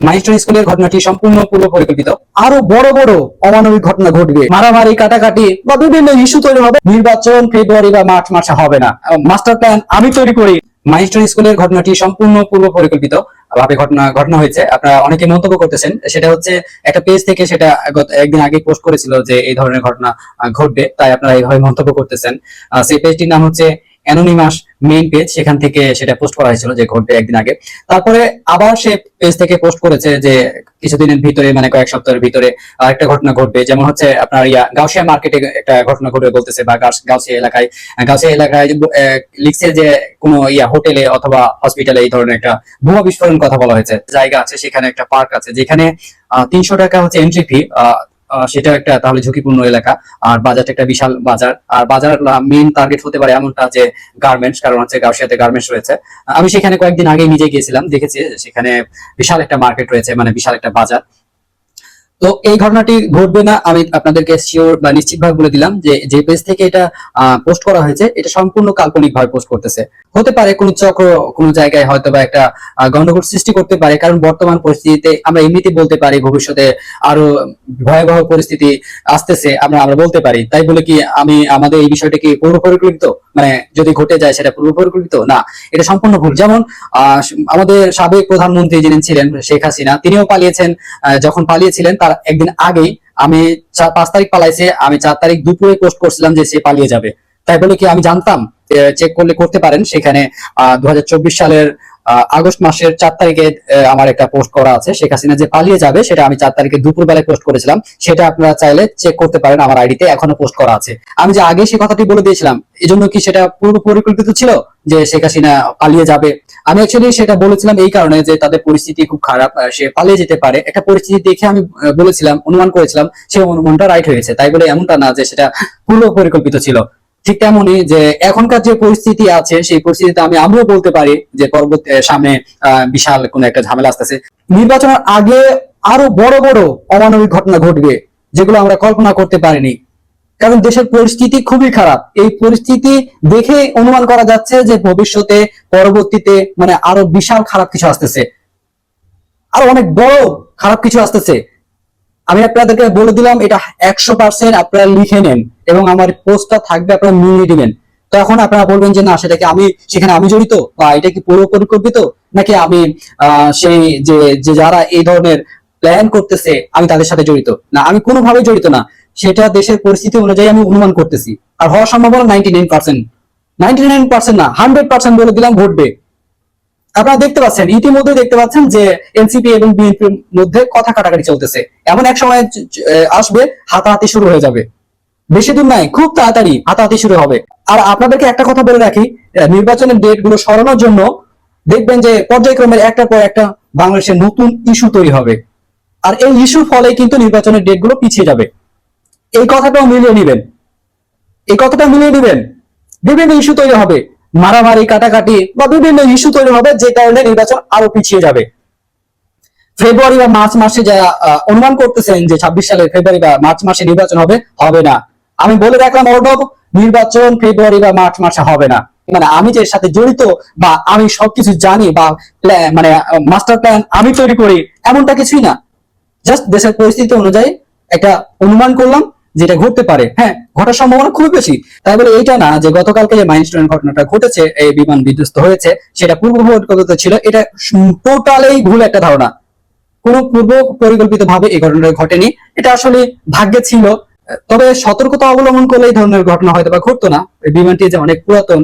Milestone স্কুলের ঘটনাটি সম্পূর্ণ পূর্ব পরিকল্পিত। আরো বড় বড় অমানবিক ঘটনা ঘটবে, মারামারি কাটাকাটি বা বিভিন্ন ইস্যু তৈরি হবে। নির্বাচন ফেব্রুয়ারি বা মার্চ মাসে হবে না, মাস্টার প্ল্যান আমি তৈরি করি। মাইলস্টোন স্কুলের ঘটনাটি সম্পূর্ণ পূর্ব পরিকল্পিত ভাবে ঘটনা হয়েছে। আপনারা অনেকে মন্তব্য করতেছেন, সেটা হচ্ছে একটা পেজ থেকে সেটা একদিন আগে পোস্ট করেছিল যে এই ধরনের ঘটনা ঘটবে, তাই আপনারা এইভাবে মন্তব্য করতেছেন। সেই পেজটির নাম হচ্ছে অ্যানোনিমাস মেইন পেজ, সেখান থেকে সেটা পোস্ট করা হয়েছিল যে ঘটবে একদিন আগে। তারপরে আবার সে পেজ থেকে পোস্ট করেছে যে কিছুদিনের ভিতরে, মানে কয়েক সপ্তাহের ভিতরে একটা ঘটনা ঘটবে, যেমন হচ্ছে আপনার গাউসিয়া মার্কেটে একটা ঘটনা ঘটবে বলতেছে, বা গাউসিয়া এলাকায় লিখছে যে কোনো হোটেলে অথবা হসপিটালে এই ধরনের একটা বোমা বিস্ফোরণ কথা বলা হয়েছে। জায়গা আছে, সেখানে একটা পার্ক আছে যেখানে 300 টাকা হচ্ছে এন্ট্রি ফি। সেটা একটা তাহলে ঝুঁকিপূর্ণ এলাকা, আর বাজারটা একটা বিশাল বাজার। আর বাজার মেইন টার্গেট হতে পারে এমনটা যে গার্মেন্টস, কারণ হচ্ছে গাউসিয়াতে গার্মেন্টস রয়েছে। আমি সেখানে কয়েকদিন আগে নিজে গিয়েছিলাম, দেখেছি সেখানে বিশাল একটা মার্কেট রয়েছে, মানে বিশাল একটা বাজার। তো এই ঘটনাটি ঘটবে না, আমি আপনাদেরকে শিওর বা নিশ্চিতভাবে বলে দিলাম যে পেজ থেকে এটা পোস্ট করা হয়েছে এটা সম্পূর্ণ কাল্পনিক ভাবে পোস্ট করতেছে। হতে পারে কোন চক্র কোনো জায়গায় হয়তো বা একটা গন্ডগোল সৃষ্টি করতে পারে, কারণ বর্তমান পরিস্থিতিতে আমরা এমনিতে বলতে পারি ভবিষ্যতে আরো ভয়াবহ পরিস্থিতি আসতেছে, আমরা বলতে পারি। তাই বলে কি আমাদের এই বিষয়টা কি পূর্ব পরিকল্পিত, মানে যদি ঘটে যায় সেটা পূর্ব পরিকল্পিত না, এটা সম্পূর্ণ ভুল। যেমন আমাদের সাবেক প্রধানমন্ত্রী যিনি ছিলেন শেখ হাসিনা, তিনিও পালিয়েছেন। যখন পালিয়েছিলেন তার একদিন আগেই আমি 5 তারিখ পালাইছে, আমি 4 তারিখ দুপুরে পোস্ট করছিলাম যে সে পালিয়ে যাবে। তাই বলে কি আমি জানতাম? চেক করলে করতে পারেন, সেখানে 2024 সালের আগস্ট মাসের 4 তারিখে আমার একটা পোস্ট করা আছে, শেখ হাসিনা যে পালিয়ে যাবে সেটা আমি 4 তারিখে দুপুর বেলায় পোস্ট করেছিলাম। সেটা আপনারা চাইলে চেক করতে পারেন, আমার আইডিতে এখনো পোস্ট করা আছে। আমি যে আগে সে কথাটি বলে দিয়েছিলাম, এজন্য কি সেটা পূর্ব পরিকল্পিত ছিল যে শেখ হাসিনা পালিয়ে যাবে? আমি অ্যাকচুয়ালি সেটা বলেছিলাম এই কারণে যে তাদের পরিস্থিতি খুব খারাপ, সে পালিয়ে যেতে পারে। একটা পরিস্থিতি দেখে আমি বলেছিলাম, অনুমান করেছিলাম, সে অনুমানটা রাইট হয়েছে। তাই বলে এমনটা না যে সেটা পূর্ব পরিকল্পিত ছিল। ঠিক তেমনই যে এখনকার যে পরিস্থিতি আছে সেই পরিস্থিতিতে আমিও বলতে পারি যে পরবর্তী সামনে বিশাল কোন একটা ঝামেলা আসতেছে। নির্বাচনের আগে আরো বড় বড় অমানবিক ঘটনা ঘটবে, যেগুলো আমরা কল্পনা করতে পারিনি। কারণ দেশের পরিস্থিতি খুবই খারাপ। এই পরিস্থিতি দেখে অনুমান করা যাচ্ছে যে ভবিষ্যতে পরবর্তীতে মানে আরো বিশাল খারাপ কিছু আসতেছে, আরো অনেক বড় খারাপ কিছু আসতেছে। আমি আপনাদেরকে বলে দিলাম, এটা 100% আপনারা লিখে নেন এবং আমার পোস্টটা থাকবে, আপনারা মিলিয়ে দিবেন। তো এখন আপনারা বলবেন যে না, সেটাকে সেখানে আমি জড়িত, বা এটা কি পূর্ব পরিকল্পিত, নাকি আমি সেই যে যারা এই ধরনের প্ল্যান করতেছে আমি তাদের সাথে জড়িত? না, আমি কোনোভাবেই জড়িত না। সেটা দেশের পরিস্থিতি অনুযায়ী আমি অনুমান করতেছি, আর হওয়ার সম্ভাবনা 99%, 99% না 100% বলে দিলাম ঘটবে। আপনারা দেখতে পাচ্ছেন, ইতিমধ্যে দেখতে পাচ্ছেন যে এনসিপি এবং বিএনপির মধ্যে কথা কাটাকাটি চলতেছে। এমন এক সময় আসবে হাতাহাতি শুরু হয়ে যাবে, বেশি দূর নাই, খুব তাড়াতাড়ি হাতাহাতি শুরু হবে। আর আপনাদেরকে একটা কথা বলে রাখি, নির্বাচনের ডেট গুলো সরানোর জন্য দেখবেন যে পর্যায়ক্রমে একটার পর একটা বাংলাদেশের নতুন ইস্যু তৈরি হবে, আর এই ইস্যুর ফলে কিন্তু নির্বাচনের ডেট গুলো পিছিয়ে যাবে। এই কথাটাও মিলিয়ে নিবেন, এই কথাটা মিলিয়ে নিবেন। বিভিন্ন ইস্যু তৈরি হবে, মারামারি কাটাকাটি বা বিভিন্ন ইস্যু তৈরি হবে, যে কারণে নির্বাচন আরো পিছিয়ে যাবে। ফেব্রুয়ারি বা মার্চ মাসে যারা অনুমান করতেছেন যে 26 সালে ফেব্রুয়ারি বা মার্চ মাসে নির্বাচন হবে, হবে না। আমি বলে রাখলাম অলরেডি, নির্বাচন ফেব্রুয়ারি বা মার্চ মাসে হবে না। মানে আমি যে সাথে জড়িত বা আমি সবকিছু জানি বা মানে মাস্টার প্ল্যান আমি তৈরি করি, এমনটা কিছুই না। জাস্ট দেশের পরিস্থিতি অনুযায়ী একটা অনুমান করলাম যেটা ঘটতে পারে। হ্যাঁ, ঘটার সম্ভাবনা খুব বেশি। তাই বলে এইটা না যে গতকালকে যে মাইলস্টোন ঘটনাটা ঘটেছে, এই বিমান বিধ্বস্ত হয়েছে, সেটা পূর্ব পরিকল্পিত ছিল, এটা টোটালি ভুল একটা ধারণা। কোনো পূর্ব পরিকল্পিত ভাবে এই ঘটনাটা ঘটেনি, এটা আসলে ভাগ্যে ছিল। তবে সতর্কতা অবলম্বন করলে এই ধরনের ঘটনা হয়তো বা ঘটতো না। বিমানটি যে অনেক পুরাতন,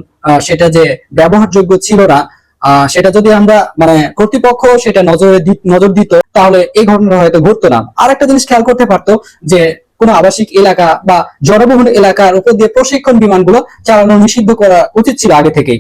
সেটা যে ব্যবহারযোগ্য ছিল না, সেটা যদি আমরা মানে কর্তৃপক্ষ সেটা নজর দিত, তাহলে এই ঘটনা হয়তো ঘটতো না। আর একটা জিনিস খেয়াল করতে পারতো যে কোন আবাসিক এলাকা বা জনবহুল এলাকার উপর দিয়ে প্রশিক্ষণ বিমানগুলো চালানো নিষিদ্ধ করা উচিত ছিল আগে থেকেই।